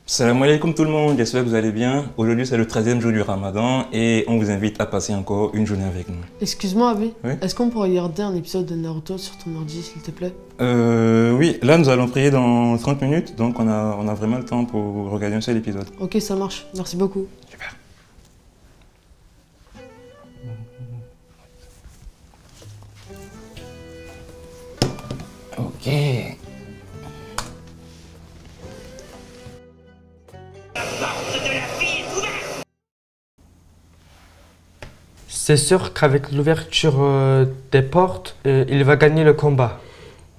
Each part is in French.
Salam alaikum tout le monde, j'espère que vous allez bien. Aujourd'hui c'est le 13e jour du Ramadan et on vous invite à passer encore une journée avec nous. Excuse-moi, Avi, Oui, est-ce qu'on pourrait regarder un épisode de Naruto sur ton ordi, s'il te plaît? oui, là nous allons prier dans 30 minutes, donc on a vraiment le temps pour regarder un seul épisode. Ok, ça marche. Merci beaucoup. Super. Ok. C'est sûr qu'avec l'ouverture des portes, il va gagner le combat.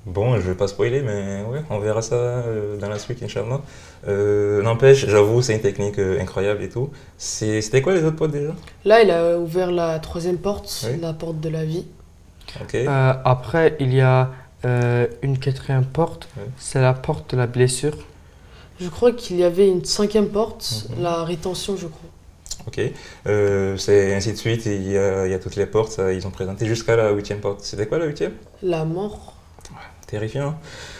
Bon, je vais pas spoiler, mais ouais, on verra ça dans la suite, Inch'Allah. N'empêche, j'avoue, c'est une technique incroyable et tout. C'était quoi les autres potes déjà? Là, il a ouvert la troisième porte, Oui. la porte de la vie. Ok. Après, il y a une quatrième porte, Oui. c'est la porte de la blessure. Je crois qu'il y avait une cinquième porte, Mhm. la rétention, je crois. Ok, c'est ainsi de suite, il y a toutes les portes, ça, ils ont présenté jusqu'à la huitième porte. C'était quoi la huitième? La mort. Terrifiant.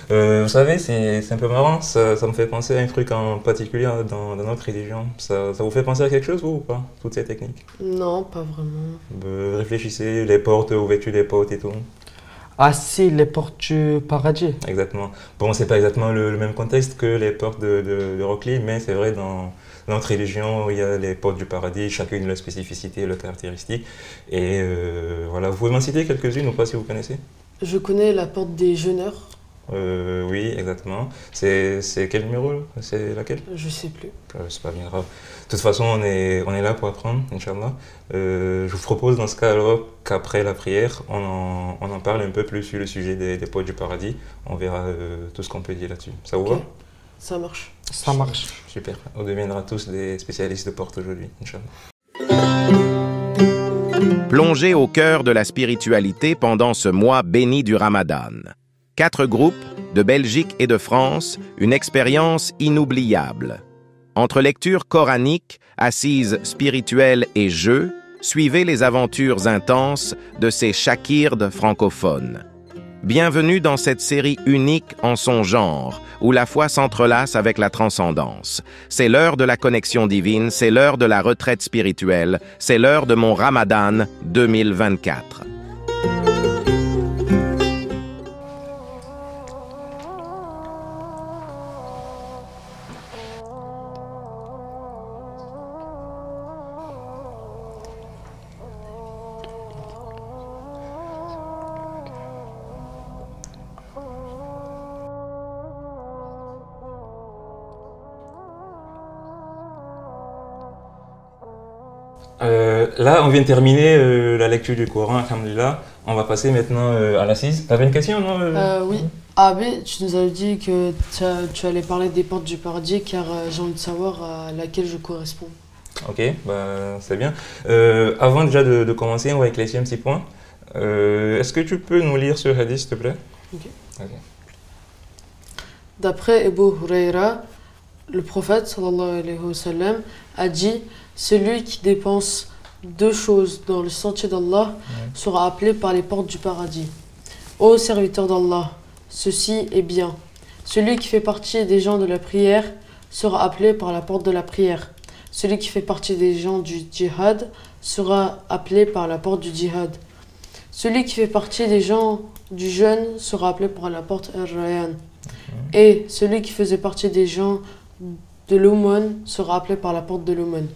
Vous savez, c'est un peu marrant, ça me fait penser à un truc en particulier dans notre religion. Ça vous fait penser à quelque chose, vous, ou pas, toutes ces techniques? Non, pas vraiment. Réfléchissez, les portes, ouverture des portes et tout. Ah si, les portes du paradis. Exactement. Bon, c'est pas exactement le même contexte que les portes de Rock Lee, mais c'est vrai, dans notre religion, il y a les portes du paradis, chacune leur spécificité, leurs caractéristiques. Et voilà, vous pouvez m'en citer quelques-unes ou pas si vous connaissez? Je connais la porte des jeûneurs. Oui, exactement. C'est quel numéro là? C'est laquelle? Je sais plus. C'est pas bien grave. De toute façon, on est là pour apprendre, Inch'Allah. Je vous propose dans ce cas alors qu'après la prière, on en parle un peu plus sur le sujet des portes du paradis. On verra tout ce qu'on peut dire là-dessus. Ça vous Ok. va? Ça marche. Ça marche. Super. On deviendra tous des spécialistes de portes aujourd'hui, Inch'Allah. Plongez au cœur de la spiritualité pendant ce mois béni du Ramadan. 4 groupes, de Belgique et de France, une expérience inoubliable. Entre lecture coranique, assises spirituelles et jeux, suivez les aventures intenses de ces Shakirdes francophones. Bienvenue dans cette série unique en son genre, où la foi s'entrelace avec la transcendance. C'est l'heure de la connexion divine, c'est l'heure de la retraite spirituelle, c'est l'heure de mon Ramadan 2024. Là, on vient de terminer la lecture du Coran, alhamdulillah. On va passer maintenant à l'assise. T'avais une question, non? Oui. Avi, tu nous avais dit que tu allais parler des portes du paradis car j'ai envie de savoir à laquelle je corresponds. Ok, bah, c'est bien. Avant déjà de commencer, on va éclaircir un petit point. Est-ce que tu peux nous lire ce hadith, s'il te plaît? Ok. Ok. D'après Abu Huraira, le prophète sallallahu alayhi wa sallam a dit: celui qui dépense 2 choses dans le sentier d'Allah sera appelé par les portes du paradis. Ô serviteur d'Allah, ceci est bien. Celui qui fait partie des gens de la prière sera appelé par la porte de la prière. Celui qui fait partie des gens du djihad sera appelé par la porte du djihad. Celui qui fait partie des gens du jeûne sera appelé par la porte Ar-Rayyan. Et celui qui faisait partie des gens de l'aumône sera appelé par la porte de l'aumône.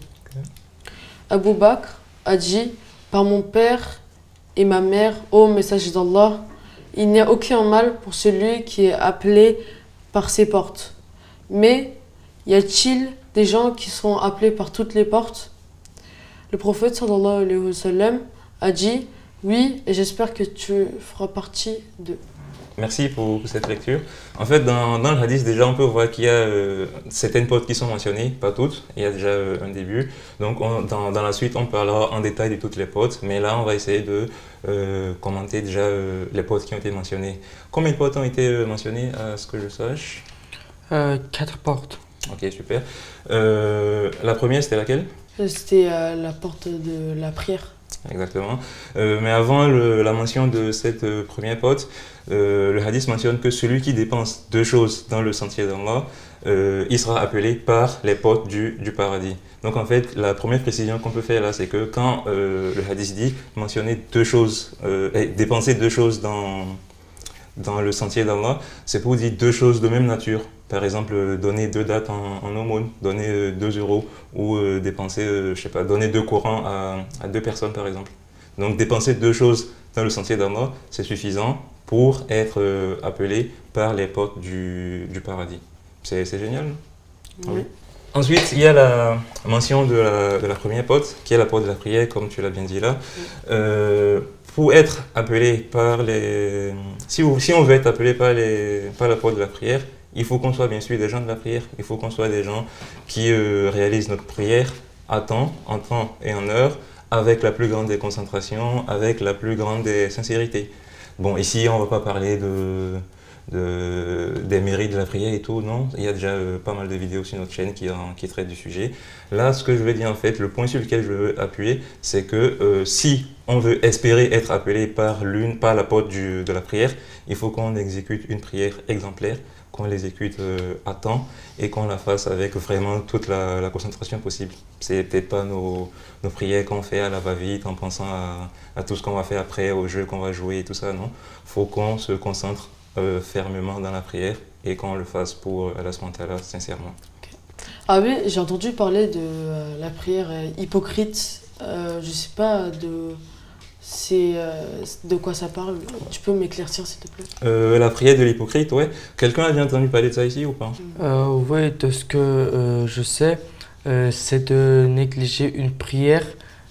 Abu Bakr a dit: par mon père et ma mère, ô messager d'Allah, il n'y a aucun mal pour celui qui est appelé par ces portes. Mais y a-t-il des gens qui seront appelés par toutes les portes? Le prophète sallallahu alayhi wa sallam a dit: oui, et j'espère que tu feras partie d'eux. Merci pour cette lecture. En fait, dans le hadith, déjà, on peut voir qu'il y a certaines portes qui sont mentionnées, pas toutes. Il y a déjà un début. Donc, dans la suite, on parlera en détail de toutes les portes. Mais là, on va essayer de commenter déjà les portes qui ont été mentionnées. Combien de portes ont été mentionnées, à ce que je sache? 4 portes. Ok, super. La première, c'était laquelle? C'était la porte de la prière. Exactement. Mais avant la mention de cette première porte, le hadith mentionne que celui qui dépense 2 choses dans le sentier d'Allah il sera appelé par les portes du paradis. Donc en fait, la première précision qu'on peut faire là, c'est que quand le hadith dit mentionner deux choses, dépenser deux choses dans le sentier d'Allah, c'est pour dire deux choses de même nature. Par exemple, donner 2 dates en aumône, donner 2 euros ou dépenser, je sais pas, donner 2 courants à 2 personnes par exemple. Donc dépenser 2 choses dans le sentier d'Allah, c'est suffisant pour être appelé par les portes du paradis. C'est génial, non? Oui. Ensuite, il y a la mention de la première porte, qui est la porte de la prière, comme tu l'as bien dit là. Pour être appelé par les... Si on veut être appelé par la porte de la prière, il faut qu'on soit bien sûr des gens de la prière. Il faut qu'on soit des gens qui réalisent notre prière à temps, en temps et en heure, avec la plus grande des concentrations, avec la plus grande des sincérités. Bon, ici, on ne va pas parler des mérites de la prière et tout, non. Il y a déjà pas mal de vidéos sur notre chaîne qui traitent du sujet. Là, ce que je veux dire en fait, le point sur lequel je veux appuyer, c'est que si on veut espérer être appelé par la porte de la prière, il faut qu'on exécute une prière exemplaire, qu'on l'exécute à temps et qu'on la fasse avec vraiment toute la concentration possible. C'est peut-être pas nos prières qu'on fait à la va-vite en pensant à tout ce qu'on va faire après, au jeu qu'on va jouer et tout ça, non. Il faut qu'on se concentre fermement dans la prière et qu'on le fasse pour Allah SWT, sincèrement. Okay. Ah oui, j'ai entendu parler de la prière hypocrite. Je sais pas de quoi ça parle. Tu peux m'éclaircir s'il te plaît? La prière de l'hypocrite, ouais. Quelqu'un a bien entendu parler de ça ici ou pas? Oui, de ce que je sais, c'est de négliger une prière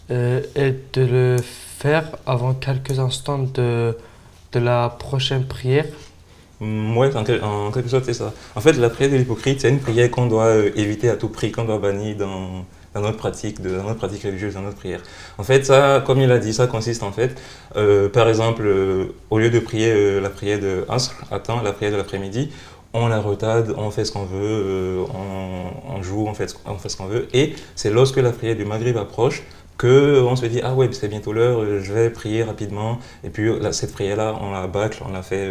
et de le faire avant quelques instants de la prochaine prière. Ouais, en quelque sorte, c'est ça. En fait, la prière de l'hypocrite, c'est une prière qu'on doit éviter à tout prix, qu'on doit bannir dans notre pratique religieuse, dans notre prière. En fait, ça, comme il a dit, ça consiste en fait, par exemple, au lieu de prier la prière de Asr, à temps, la prière de l'après-midi, on la retarde, on fait ce qu'on veut, on joue, on fait ce qu'on veut. Et c'est lorsque la prière du Maghrib approche qu'on se dit « Ah ouais, c'est bientôt l'heure, je vais prier rapidement. » Et puis cette prière-là, on la bâcle, on la fait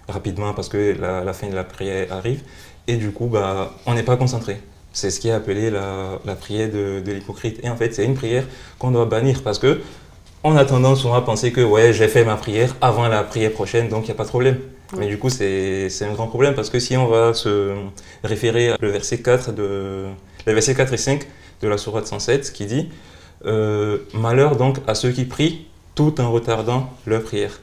rapidement parce que la fin de la prière arrive. Et du coup, on n'est pas concentré. C'est ce qui est appelé la prière de l'hypocrite. Et en fait, c'est une prière qu'on doit bannir parce que on a tendance souvent à penser que ouais, j'ai fait ma prière avant la prière prochaine, donc il n'y a pas de problème. Ouais. Mais du coup, c'est un grand problème parce que si on va se référer au verset 4 et 5 de la sourate 107 qui dit malheur donc à ceux qui prient tout en retardant leur prière.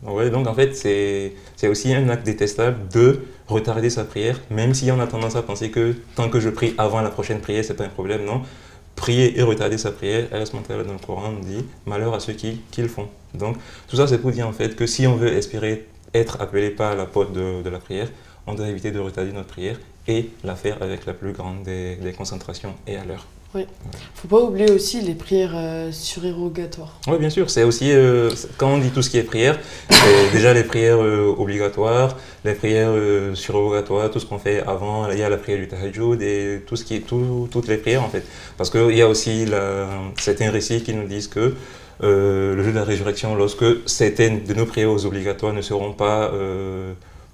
Ouais, donc en fait, c'est aussi un acte détestable de retarder sa prière, même si on a tendance à penser que tant que je prie avant la prochaine prière, c'est pas un problème, non. Prier et retarder sa prière, Allah dans le Coran nous dit malheur à ceux qui le font. Donc tout ça c'est pour dire en fait que si on veut espérer être appelé par la porte de la prière, on doit éviter de retarder notre prière et la faire avec la plus grande des concentrations et à l'heure. Oui. Faut pas oublier aussi les prières surérogatoires. Oui, bien sûr. C'est aussi, quand on dit tout ce qui est prière, c'est déjà les prières obligatoires, les prières surérogatoires, tout ce qu'on fait avant. Il y a la prière du tahajjud et toutes les prières en fait. Parce qu'il y a aussi certains récits qui nous disent que le jour de la résurrection, lorsque certaines de nos prières obligatoires ne seront pas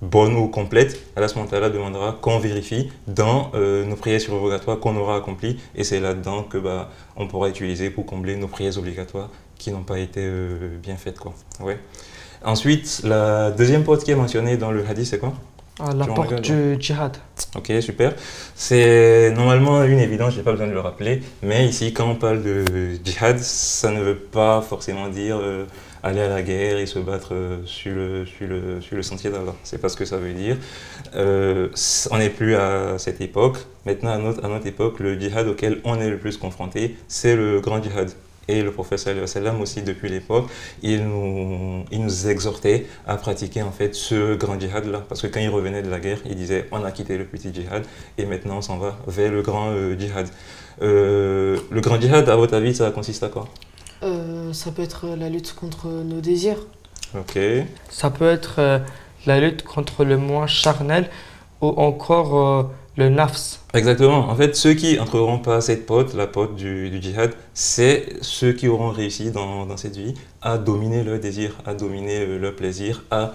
bonne ou complète, Allah SWT demandera qu'on vérifie dans nos prières surérogatoires qu'on aura accomplies et c'est là-dedans que on pourra utiliser pour combler nos prières obligatoires qui n'ont pas été bien faites, quoi. Ouais. Ensuite, la deuxième porte qui est mentionnée dans le hadith, c'est quoi? La porte du djihad. Ok, super. C'est normalement une évidence, je n'ai pas besoin de le rappeler, mais ici, quand on parle de djihad, ça ne veut pas forcément dire aller à la guerre et se battre sur le sentier d'Allah. C'est pas ce que ça veut dire. On n'est plus à cette époque. Maintenant, à notre époque, le djihad auquel on est le plus confronté, c'est le grand djihad. Et le prophète sallallahu alayhi wa sallam aussi, depuis l'époque, il nous exhortait à pratiquer en fait ce grand djihad-là. Parce que quand il revenait de la guerre, il disait on a quitté le petit djihad et maintenant on s'en va vers le grand djihad. Le grand djihad, à votre avis, ça consiste à quoi? Ça peut être la lutte contre nos désirs. Ok. Ça peut être la lutte contre le moi charnel ou encore le nafs. Exactement. En fait, ceux qui entreront pas à cette porte, la porte du djihad, c'est ceux qui auront réussi dans cette vie à dominer leurs désirs, à dominer leurs plaisirs, à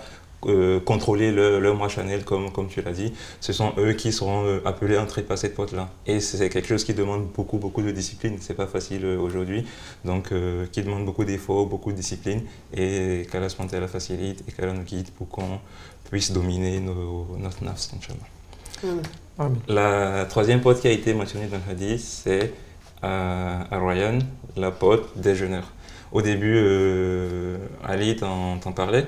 contrôler leur mois charnel, comme tu l'as dit. Ce sont eux qui seront appelés à entrer par cette porte-là. Et c'est quelque chose qui demande beaucoup de discipline. C'est pas facile aujourd'hui. Donc, qui demande beaucoup d'efforts, beaucoup de discipline. Et qu'Allah la facilite et qu'Allah nous guide pour qu'on puisse dominer notre nafs, Inch'Allah. La troisième porte qui a été mentionnée dans le hadith, c'est Ar-Rayyan, la porte déjeuneur. Au début, Ali t'en parlait.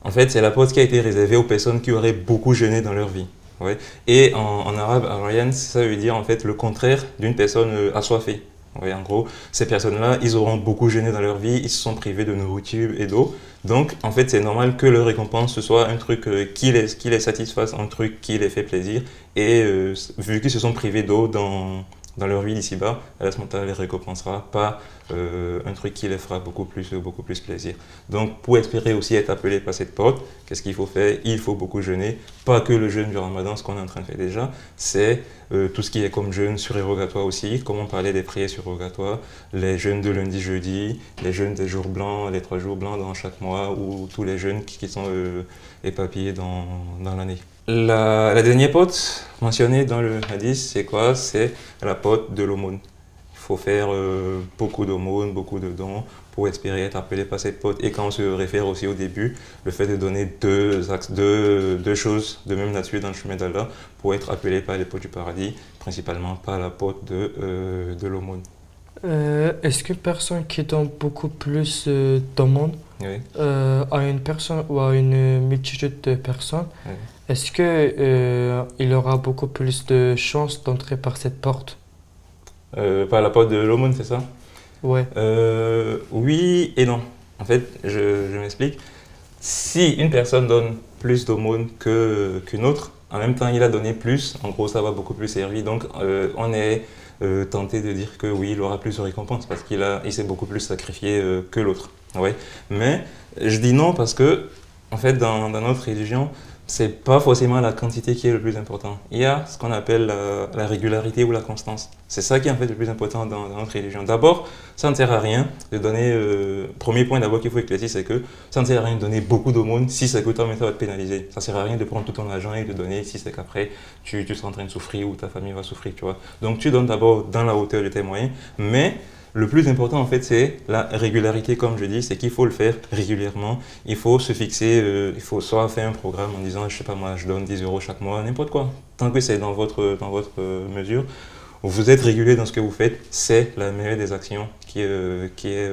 En fait, c'est la porte qui a été réservée aux personnes qui auraient beaucoup jeûné dans leur vie. Ouais. Et en arabe, Ar-Rayyan, ça veut dire en fait le contraire d'une personne assoiffée. Ouais, en gros, ces personnes-là, ils auront beaucoup jeûné dans leur vie, ils se sont privés de nourriture et d'eau. Donc, en fait, c'est normal que leur récompense, ce soit un truc qui les satisfasse, un truc qui les fait plaisir. Et vu qu'ils se sont privés d'eau dans leur vie d'ici-bas, Allah ne les récompensera pas un truc qui les fera beaucoup plus plaisir. Donc, pour espérer aussi être appelé par cette porte, qu'est-ce qu'il faut faire? Il faut beaucoup jeûner. Pas que le jeûne du Ramadan, ce qu'on est en train de faire déjà, c'est tout ce qui est comme jeûne surérogatoire aussi, comme on parlait des prières surérogatoires, les jeûnes de lundi, jeudi, les jeûnes des jours blancs, les 3 jours blancs dans chaque mois, ou tous les jeûnes qui sont éparpillés dans l'année. La dernière porte mentionnée dans le hadith, c'est quoi? C'est la porte de l'aumône. Il faut faire beaucoup d'aumônes, beaucoup de dons pour espérer être appelé par cette porte. Et quand on se réfère aussi au début, le fait de donner deux choses de même nature dans le chemin d'Allah pour être appelé par les portes du paradis, principalement par la porte de l'aumône. Est-ce qu'une personne qui donne beaucoup plus d'aumônes Oui. à une personne ou à une multitude de personnes, Oui. est-ce qu'il aura beaucoup plus de chances d'entrer par cette porte? Par la porte de l'aumône, c'est ça? Ouais. Oui et non. En fait, je m'explique. Si une personne donne plus d'aumônes qu'une autre, en même temps il a donné plus, en gros ça va beaucoup plus servir. Donc on est tenté de dire que oui, il aura plus de récompenses parce il s'est beaucoup plus sacrifié que l'autre. Ouais. Mais je dis non parce que, en fait, dans notre religion, c'est pas forcément la quantité qui est le plus important. Il y a ce qu'on appelle la régularité ou la constance. C'est ça qui est en fait le plus important dans notre religion. D'abord, ça ne sert à rien de donner... premier point d'abord qu'il faut éclaircir, c'est que ça ne sert à rien de donner beaucoup d'aumônes si c'est que toi, ça va te pénaliser. Ça ne sert à rien de prendre tout ton argent et de donner si c'est qu'après, tu seras en train de souffrir ou ta famille va souffrir, tu vois. Donc tu donnes d'abord dans la hauteur de tes moyens, mais... Le plus important en fait c'est la régularité, comme je dis, c'est qu'il faut le faire régulièrement. Il faut se fixer, il faut soit faire un programme en disant, je sais pas moi, je donne 10 € chaque mois, n'importe quoi. Tant que c'est dans votre mesure, vous êtes régulier dans ce que vous faites, c'est la meilleure des actions qui est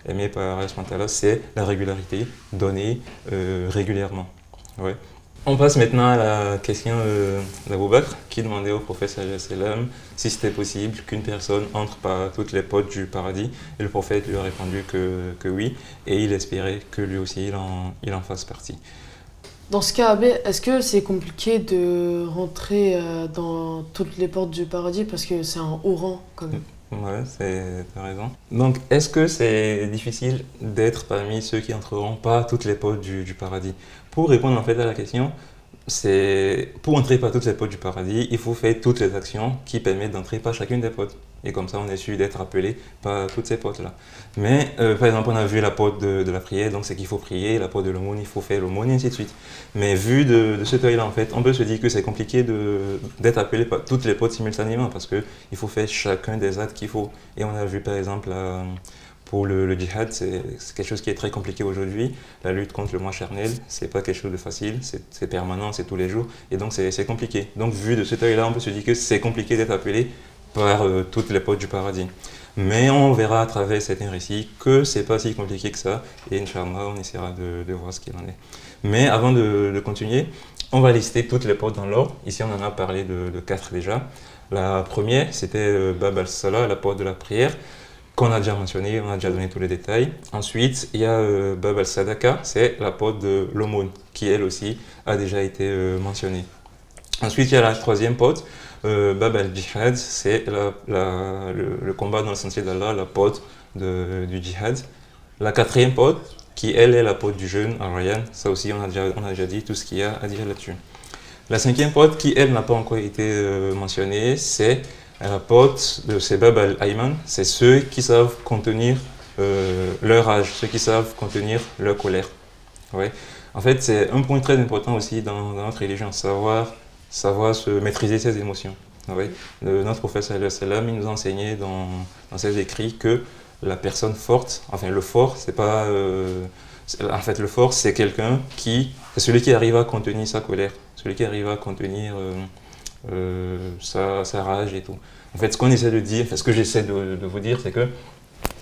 aimée par Allah subhanahu wa ta'ala, c'est la régularité, donner régulièrement. Ouais. On passe maintenant à la question d'Abou Bakr qui demandait au prophète sallam si c'était possible qu'une personne entre par toutes les portes du paradis. Et le prophète lui a répondu que oui, et il espérait que lui aussi il en fasse partie. Dans ce cas, Abbé, est-ce que c'est compliqué de rentrer dans toutes les portes du paradis parce que c'est un haut rang quand même? Ouais, t'as raison. Donc, est-ce que c'est difficile d'être parmi ceux qui entreront par toutes les portes du paradis? Pour répondre en fait à la question, pour entrer par toutes les portes du paradis, il faut faire toutes les actions qui permettent d'entrer par chacune des portes. Et comme ça, on est sûr d'être appelé par toutes ces portes-là. Mais, par exemple, on a vu la porte de la prière, donc c'est qu'il faut prier, la porte de l'aumône, il faut faire l'aumône, et ainsi de suite. Mais vu de cet œil-là, en fait, on peut se dire que c'est compliqué d'être appelé par toutes les portes simultanément, parce qu'il faut faire chacun des actes qu'il faut. Et on a vu, par exemple, pour le djihad, c'est quelque chose qui est très compliqué aujourd'hui. La lutte contre le moi charnel, c'est pas quelque chose de facile, c'est permanent, c'est tous les jours, et donc c'est compliqué. Donc, vu de cet œil-là, on peut se dire que c'est compliqué d'être appelé par toutes les portes du paradis. Mais on verra à travers certains récits que c'est pas si compliqué que ça, et Inch'Allah, on essaiera de voir ce qu'il en est. Mais avant de continuer, on va lister toutes les portes dans l'ordre. Ici, on en a parlé de 4 déjà. La première, c'était Bab al-Salah, la porte de la prière, qu'on a déjà mentionné, on a déjà donné tous les détails. Ensuite, il y a Bab al-Sadaka, c'est la porte de l'aumône, qui elle aussi a déjà été mentionnée. Ensuite, il y a la troisième porte, Bab al-Jihad, c'est le combat dans le sentier d'Allah, la porte du djihad. La quatrième porte, qui elle est la porte du jeûne, Ar-Rayyan, ça aussi on a déjà dit tout ce qu'il y a à dire là-dessus. La cinquième porte, qui elle n'a pas encore été mentionnée, c'est la porte de ces Bab al-Ayman, c'est ceux qui savent contenir leur rage, ceux qui savent contenir leur colère. Ouais. En fait, c'est un point très important aussi dans notre religion, savoir se maîtriser ses émotions. Oui. Notre prophète sallallahu alayhi wa sallam, il nous a enseigné dans ses écrits que la personne forte, enfin le fort, c'est pas... en fait, le fort, c'est c'est celui qui arrive à contenir sa colère, celui qui arrive à contenir sa rage et tout. En fait, ce qu'on essaie de dire, enfin, ce que j'essaie de vous dire, c'est que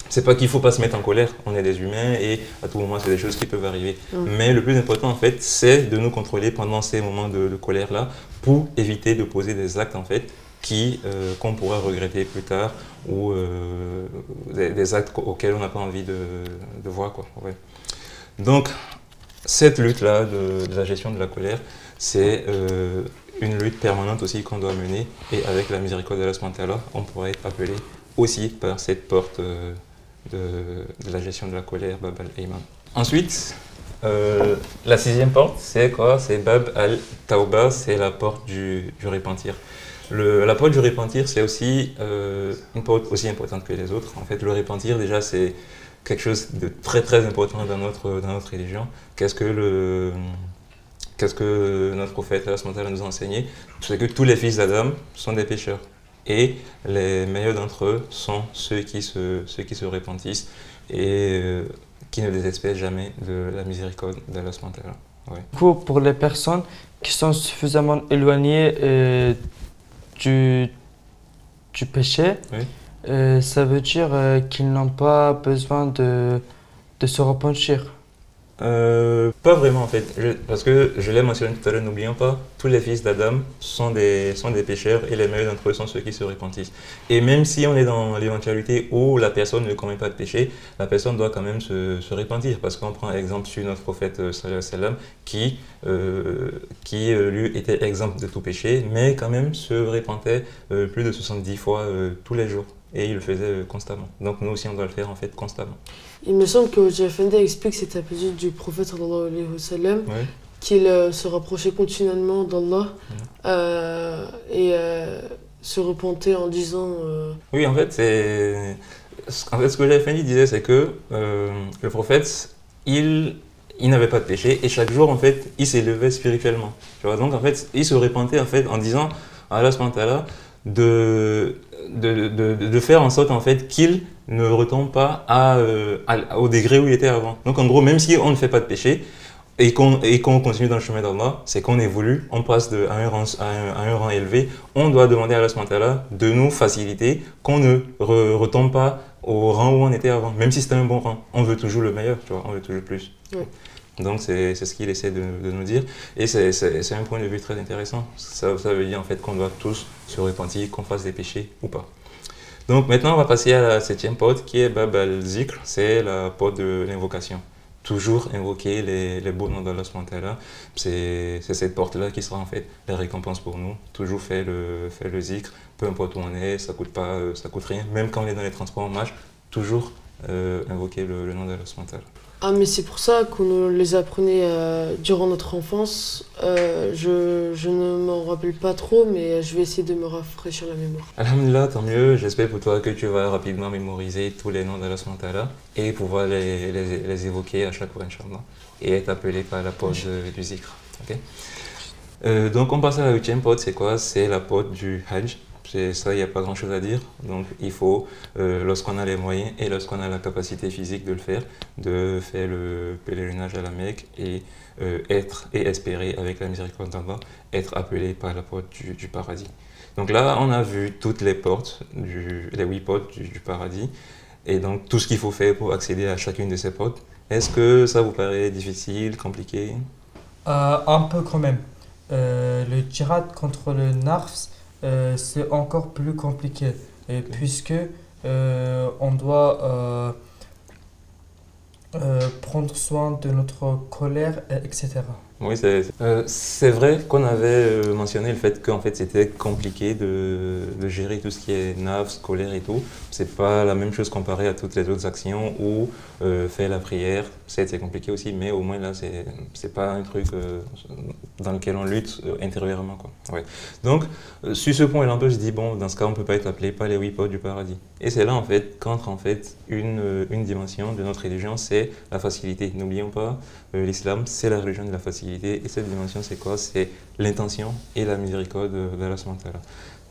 c'est pas qu'il ne faut pas se mettre en colère, on est des humains et à tout moment, c'est des choses qui peuvent arriver. Mais le plus important, en fait, c'est de nous contrôler pendant ces moments de colère-là pour éviter de poser des actes, en fait, qu'on pourra regretter plus tard ou des actes auxquels on n'a pas envie de voir, quoi. Ouais. Donc, cette lutte-là de la gestion de la colère, c'est une lutte permanente aussi qu'on doit mener et avec la miséricorde d'Allah subhanahu wa ta'ala, on pourra être appelé aussi par cette porte de la gestion de la colère, Bab al-Ayman. Ensuite, la 6e porte, c'est quoi? C'est Bab al-Tawbah, c'est la porte du repentir. La porte du repentir, c'est aussi une porte aussi importante que les autres. En fait, le repentir, déjà, c'est quelque chose de très très important dans notre religion. Qu'est-ce que notre prophète nous a enseigné? C'est que tous les fils d'Adam sont des pécheurs. Et les meilleurs d'entre eux sont ceux qui se repentissent et qui ne désespèrent jamais de la miséricorde d'Allah subhanahu wa ta'ala. Ouais. Du coup, pour les personnes qui sont suffisamment éloignées du péché, oui. Ça veut dire qu'ils n'ont pas besoin de se repentir. Pas vraiment en fait, parce que je l'ai mentionné tout à l'heure, n'oublions pas, tous les fils d'Adam sont des pécheurs et les meilleurs d'entre eux sont ceux qui se repentissent. Et même si on est dans l'éventualité où la personne ne commet pas de péché, la personne doit quand même se repentir, parce qu'on prend exemple sur notre prophète sallallahu alayhi wa sallam qui lui était exempt de tout péché, mais quand même se repentait plus de 70 fois tous les jours. Et il le faisait constamment. Donc nous aussi, on doit le faire en fait constamment. Il me semble que Hoja Effendi explique cet épisode du prophète sallallahu alayhi wa sallam, qu'il se rapprochait continuellement d'Allah et se repentait en disant... Oui, en fait, ce que Hoja Effendi disait, c'est que le prophète, il n'avait pas de péché et chaque jour, en fait, il s'élevait spirituellement. Tu vois, donc, en fait, il se repentait en fait en disant à Allah subhanahu wa ta'ala de faire en sorte en fait qu'il ne retombe pas au degré où il était avant. Donc en gros, même si on ne fait pas de péché et qu'on continue dans le chemin d'Allah, c'est qu'on évolue, on passe à un rang élevé, on doit demander à Allah subhanahu wa ta'ala de nous faciliter, qu'on ne retombe pas au rang où on était avant, même si c'était un bon rang. On veut toujours le meilleur, tu vois, on veut toujours plus. Ouais. Donc c'est ce qu'il essaie de nous dire et c'est un point de vue très intéressant. Ça veut dire en fait qu'on doit tous se repentir, qu'on fasse des péchés ou pas. Donc maintenant on va passer à la 7e porte qui est Bab al-Zikr, c'est la porte de l'invocation. Toujours invoquer les beaux noms d'Allah subhanahu wa ta'ala. C'est cette porte-là qui sera en fait la récompense pour nous. Toujours faire le zikr, peu importe où on est, ça coûte rien. Même quand on est dans les transports en marche, toujours invoquer le nom d'Allah subhanahu wa ta'ala. Ah, mais c'est pour ça qu'on nous les apprenait durant notre enfance. Je ne m'en rappelle pas trop, mais je vais essayer de me rafraîchir la mémoire. Alhamdulillah, tant mieux. J'espère pour toi que tu vas rapidement mémoriser tous les noms d'Allah subhanahu wa ta'ala et pouvoir les évoquer à chaque fois, Inch'Allah, et être appelé par la porte du zikr. Okay? Donc on passe à la 8e porte, c'est quoi? C'est la porte du Hajj. C'est ça, il n'y a pas grand chose à dire. Donc il faut, lorsqu'on a les moyens et lorsqu'on a la capacité physique de faire le pèlerinage à la Mecque et espérer avec la miséricorde d'Allah, être appelé par la porte du paradis. Donc là, on a vu toutes les portes, les 8 portes du paradis, et donc tout ce qu'il faut faire pour accéder à chacune de ces portes. Est-ce que ça vous paraît difficile, compliqué? Un peu quand même. Le djihad contre le nafs, c'est encore plus compliqué, puisque on doit prendre soin de notre colère, etc. Oui, c'est vrai qu'on avait mentionné le fait qu'en fait c'était compliqué de gérer tout ce qui est nafs, colère et tout. C'est pas la même chose comparé à toutes les autres actions où faire la prière, c'est compliqué aussi, mais au moins là c'est pas un truc dans lequel on lutte intérieurement quoi. Ouais. Donc sur ce point-là, on peut se dire bon, dans ce cas on peut pas être appelé par les 8 portes du paradis. Et c'est là en fait qu'entre en fait une dimension de notre religion, c'est la facilité. N'oublions pas, l'islam c'est la religion de la facilité. Et cette dimension, c'est quoi? C'est l'intention et la miséricorde d'Allah subhanahu wa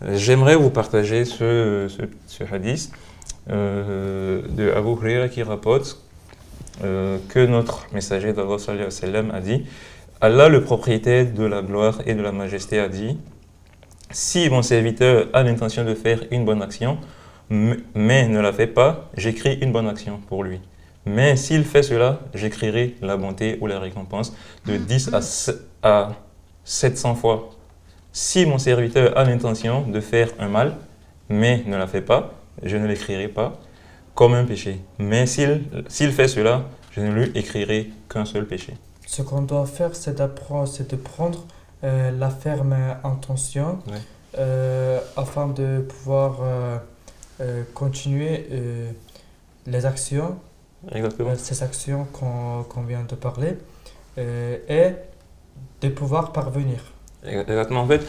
ta'ala. J'aimerais vous partager ce hadith de Abu Huraira qui rapporte que notre messager d'Allah sallallahu alayhi wa sallam a dit: Allah, le propriétaire de la gloire et de la majesté, a dit: si mon serviteur a l'intention de faire une bonne action, mais ne la fait pas, j'écris une bonne action pour lui. Mais s'il fait cela, j'écrirai la bonté ou la récompense de 10 à 700 fois. Si mon serviteur a l'intention de faire un mal, mais ne la fait pas, je ne l'écrirai pas comme un péché. Mais s'il fait cela, je ne lui écrirai qu'un seul péché. Ce qu'on doit faire, c'est de prendre la ferme intention afin de pouvoir continuer les actions. Exactement. Ces actions qu'on vient de parler et de pouvoir parvenir. Exactement. En fait,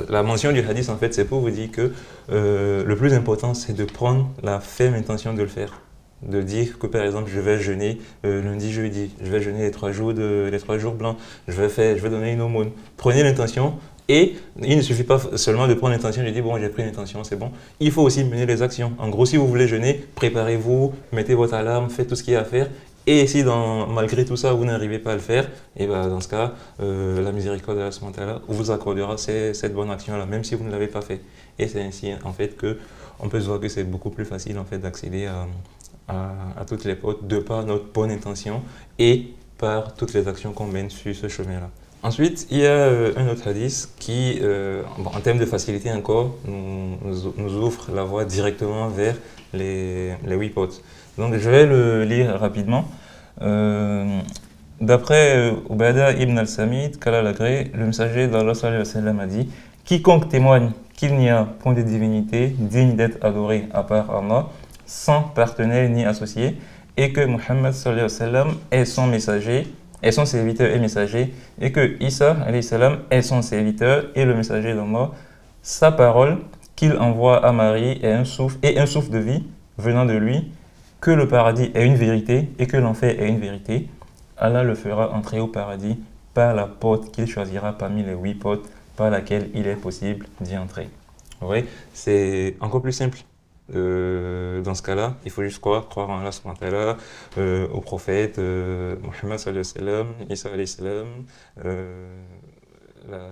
la mention du hadith, en fait, c'est pour vous dire que le plus important, c'est de prendre la ferme intention de le faire. De dire que, par exemple, je vais jeûner lundi, jeudi, je vais jeûner les 3 jours blancs, je vais donner une aumône. Prenez l'intention. Et il ne suffit pas seulement de prendre l'intention, de dire bon, j'ai pris l'intention, c'est bon. Il faut aussi mener les actions. En gros, si vous voulez jeûner, préparez-vous, mettez votre alarme, faites tout ce qu'il y a à faire. Et si malgré tout ça, vous n'arrivez pas à le faire, et ben dans ce cas, la miséricorde d'Allah subhanahu wa ta'ala vous accordera cette bonne action-là, même si vous ne l'avez pas fait. Et c'est ainsi en fait qu'on peut se voir que c'est beaucoup plus facile en fait d'accéder à toutes les portes de par notre bonne intention et par toutes les actions qu'on mène sur ce chemin-là. Ensuite, il y a un autre hadith qui, en termes de facilité encore, nous ouvre la voie directement vers les 8 portes. Donc je vais le lire rapidement. D'après Ubada ibn al-Samit, qu'Allah l'agrée, le messager d'Allah sallallahu alayhi wa sallam a dit: quiconque témoigne qu'il n'y a point de divinité digne d'être adorée à part Allah, sans partenaire ni associé, et que Muhammad sallallahu alayhi wa sallam est son messager, est son serviteur et messager, et que Isa alayhi salam est son serviteur et le messager d'Allah, sa parole qu'il envoie à Marie est un souffle de vie venant de lui, que le paradis est une vérité et que l'enfer est une vérité. Allah le fera entrer au paradis par la porte qu'il choisira parmi les 8 portes par laquelle il est possible d'y entrer. Oui, c'est encore plus simple. Dans ce cas-là, il faut juste croire en Allah subhanahu wa ta'ala, au prophète, Muhammad sallallahu alayhi wa sallam, Isa alayhi salam,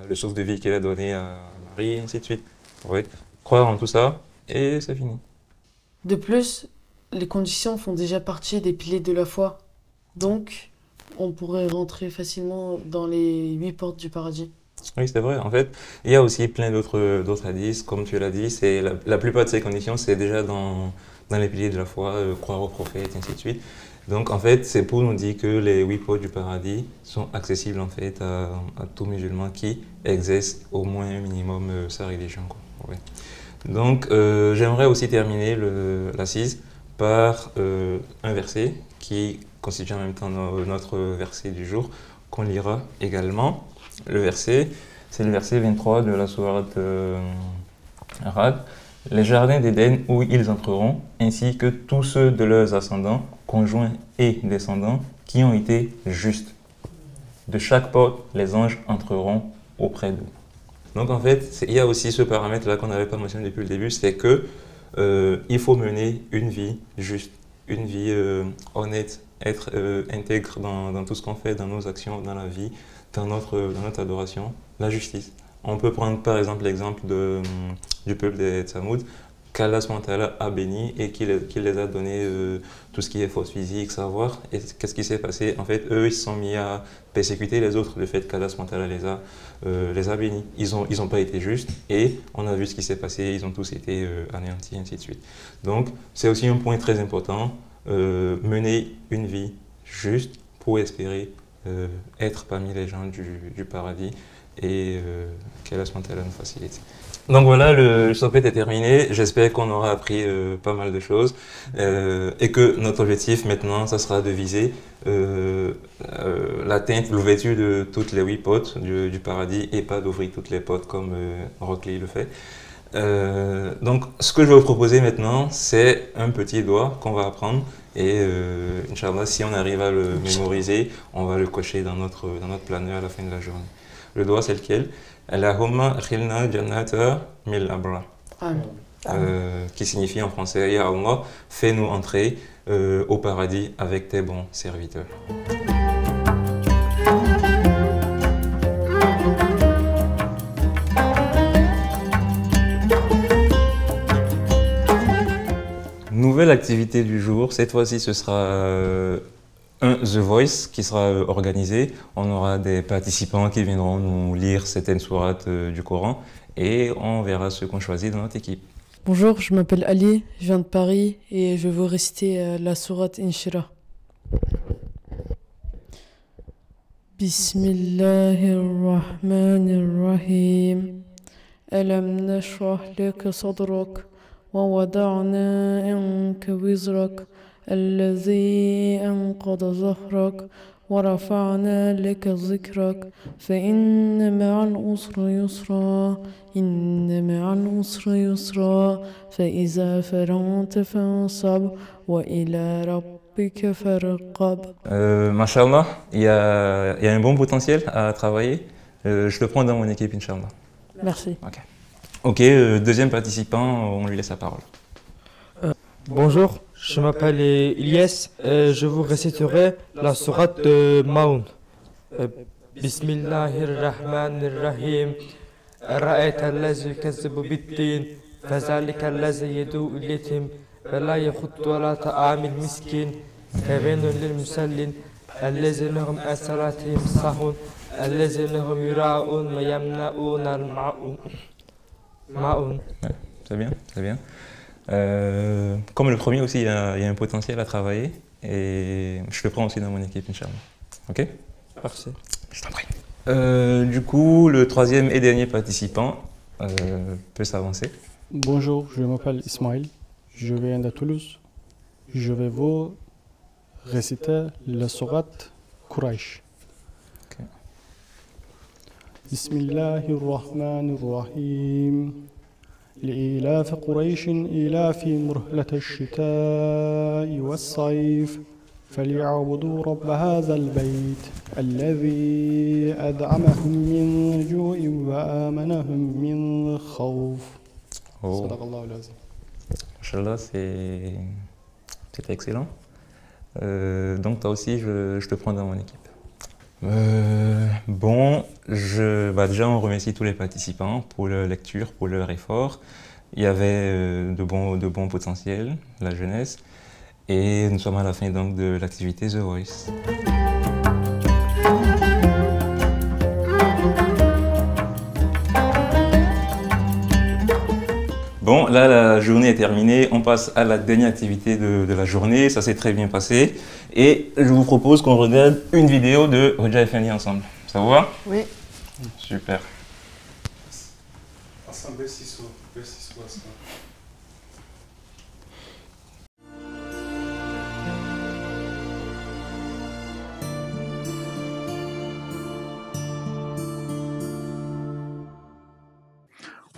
le source de vie qu'il a donné à Marie, et ainsi de suite. Oui, croire en tout ça, et c'est fini. De plus, les conditions font déjà partie des piliers de la foi. Donc, on pourrait rentrer facilement dans les 8 portes du paradis. Oui, c'est vrai. En fait, il y a aussi plein d'autres hadiths, comme tu l'as dit. C'est la plupart de ces conditions, c'est déjà dans les piliers de la foi, croire au prophète, et ainsi de suite. Donc, en fait, c'est pour nous dire que les 8 portes du paradis sont accessibles en fait à tout musulman qui exerce au moins un minimum sa religion, quoi. Ouais. Donc, j'aimerais aussi terminer l'assise par un verset qui constitue en même temps notre verset du jour, qu'on lira également. Le verset, c'est le verset 23 de la sourate Ra'd. Les jardins d'Éden où ils entreront, ainsi que tous ceux de leurs ascendants, conjoints et descendants, qui ont été justes. De chaque porte, les anges entreront auprès d'eux. Donc en fait, il y a aussi ce paramètre-là qu'on n'avait pas mentionné depuis le début, c'est que il faut mener une vie juste, une vie honnête, être intègre dans tout ce qu'on fait, dans nos actions, dans la vie, dans notre adoration, la justice. On peut prendre par exemple l'exemple du peuple des Tsamoud, qu'Allah a béni et qu'il les a donné tout ce qui est force physique, savoir. Et qu'est-ce qui s'est passé? En fait, eux, ils se sont mis à persécuter les autres, le fait qu'Allah les a bénis. Ils ont pas été justes et on a vu ce qui s'est passé, ils ont tous été anéantis, ainsi de suite. Donc, c'est aussi un point très important, mener une vie juste pour espérer être parmi les gens du paradis et qu'Allah nous facilite. Donc voilà, le sommet est terminé. J'espère qu'on aura appris pas mal de choses et que notre objectif maintenant, ça sera de viser l'atteinte, l'ouverture de toutes les 8 portes du paradis et pas d'ouvrir toutes les portes comme Rock Lee le fait. Donc ce que je vais vous proposer maintenant, c'est un petit doigt qu'on va apprendre et Inch'Allah, si on arrive à le mémoriser, on va le cocher dans notre planeur à la fin de la journée. Le doigt, c'est lequel? Allahumma akhilna jannata mil abra. Qui signifie en français, Ya Allah, fais-nous entrer au paradis avec tes bons serviteurs. Nouvelle activité du jour, cette fois-ci ce sera un The Voice qui sera organisé. On aura des participants qui viendront nous lire certaines sourates du Coran et on verra ceux qu'on choisit dans notre équipe. Bonjour, je m'appelle Ali, je viens de Paris et je vais vous réciter la sourate Inshira. Bismillahirrahmanirrahim. Alam nashrah laka sadrak wa wada'na anka wizrak الذي أنقض ظهرك ورفعنا لك ذكرك فإن مع العسر يسرا إن مع العسر يسرا فإذا فرغت فانصب وإلى ربك فارغب. Mashallah, il y a un bon potentiel à travailler. Je le prends dans mon équipe, Inch'Allah. Merci. Ok, deuxième participant, on lui laisse la parole. Bonjour, je m'appelle Ilyes. Je vous réciterai la sourate de Maun. Bismillahirrahmanirrahim. رأيت الذي يكذب بالدين فذلك الذي يدعو اليتيم ولا يخط ولا طعام المسكين كويل للمصلين الذين هم عن صلاتهم ساهون الذين هم يراءون ويمنعون الماعون. C'est bien, c'est bien. Comme le premier aussi, il y a un potentiel à travailler et je le prends aussi dans mon équipe, Inch'Allah. Ok? Parfait. Je t'en prie. Du coup, le troisième et dernier participant peut s'avancer. Bonjour, je m'appelle Ismaël, je viens de Toulouse. Je vais vous réciter la sourate Quraysh. Okay. Bismillahirrahmanirrahim. لإيلاف قريش إيلافهم رحلة الشتاء والصيف فليعبدوا رب هذا البيت الذي أدعمهم من جوع وآمنهم من خوف. صدق الله العظيم. Inch'Allah, c'est excellent. Donc toi aussi, je te prends dans mon équipe. Déjà on remercie tous les participants pour leur lecture, pour leur effort. Il y avait de bons potentiels, la jeunesse, et nous sommes à la fin donc de l'activité The Voice. Bon, là la journée est terminée, on passe à la dernière activité de la journée, ça s'est très bien passé. Et je vous propose qu'on regarde une vidéo de Roja Effendi ensemble. Ça vous va? Oui. Super.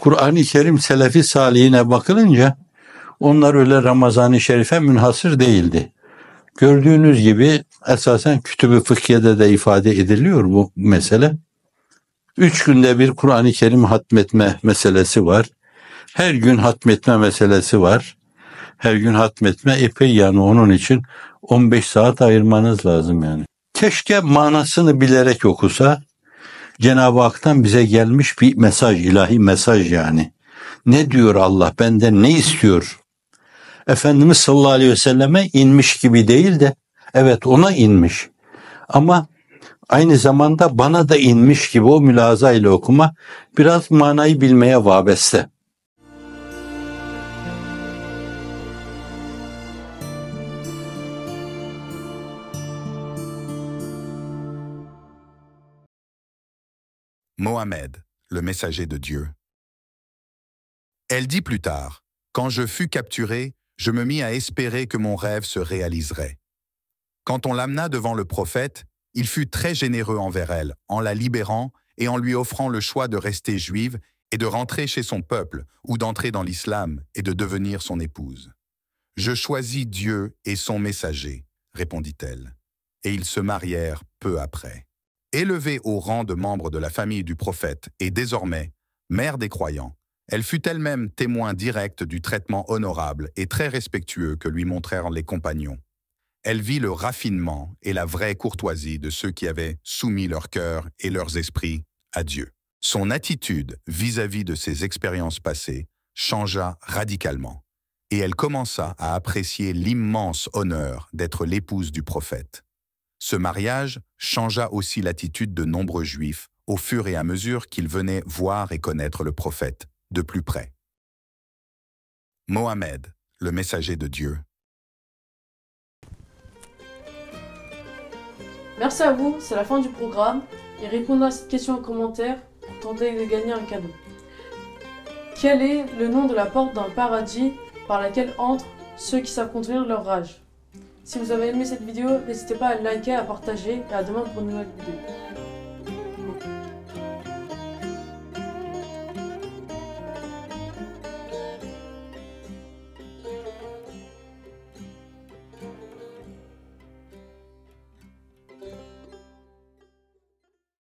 Kur'an-ı Kerim Selefi Salihine bakılınca onlar öyle Ramazan-ı Şerif'e münhasır değildi. Gördüğünüz gibi esasen Kütüb-i Fıkhiye'de de ifade ediliyor bu mesele. 3 günde bir Kur'an-ı Kerim hatmetme meselesi var. Her gün hatmetme meselesi var. Her gün hatmetme epey yani onun için 15 saat ayırmanız lazım yani. Keşke manasını bilerek okusa. Cenab-ı Hak'tan bize gelmiş bir mesaj, ilahi mesaj yani. Ne diyor Allah, benden ne istiyor? Efendimiz sallallahu aleyhi ve selleme inmiş gibi değil de, evet ona inmiş. Ama aynı zamanda bana da inmiş gibi o mülahaza ile okuma biraz manayı bilmeye vabeste. Mohammed, le messager de Dieu. Elle dit plus tard, « Quand je fus capturé, je me mis à espérer que mon rêve se réaliserait. Quand on l'amena devant le prophète, il fut très généreux envers elle, en la libérant et en lui offrant le choix de rester juive et de rentrer chez son peuple ou d'entrer dans l'islam et de devenir son épouse. Je choisis Dieu et son messager, répondit-elle, et ils se marièrent peu après. Élevée au rang de membre de la famille du prophète et désormais mère des croyants, elle fut elle-même témoin direct du traitement honorable et très respectueux que lui montrèrent les compagnons. Elle vit le raffinement et la vraie courtoisie de ceux qui avaient soumis leur cœur et leurs esprits à Dieu. Son attitude vis-à-vis de ses expériences passées changea radicalement et elle commença à apprécier l'immense honneur d'être l'épouse du prophète. Ce mariage changea aussi l'attitude de nombreux juifs au fur et à mesure qu'ils venaient voir et connaître le prophète de plus près. Mohammed, le messager de Dieu. Merci à vous, c'est la fin du programme. Et répondez à cette question en commentaire pour tenter de gagner un cadeau. Quel est le nom de la porte dans le paradis par laquelle entrent ceux qui savent contenir leur rage? Si vous avez aimé cette vidéo, n'hésitez pas à liker, à partager et à demain pour une nouvelle vidéo.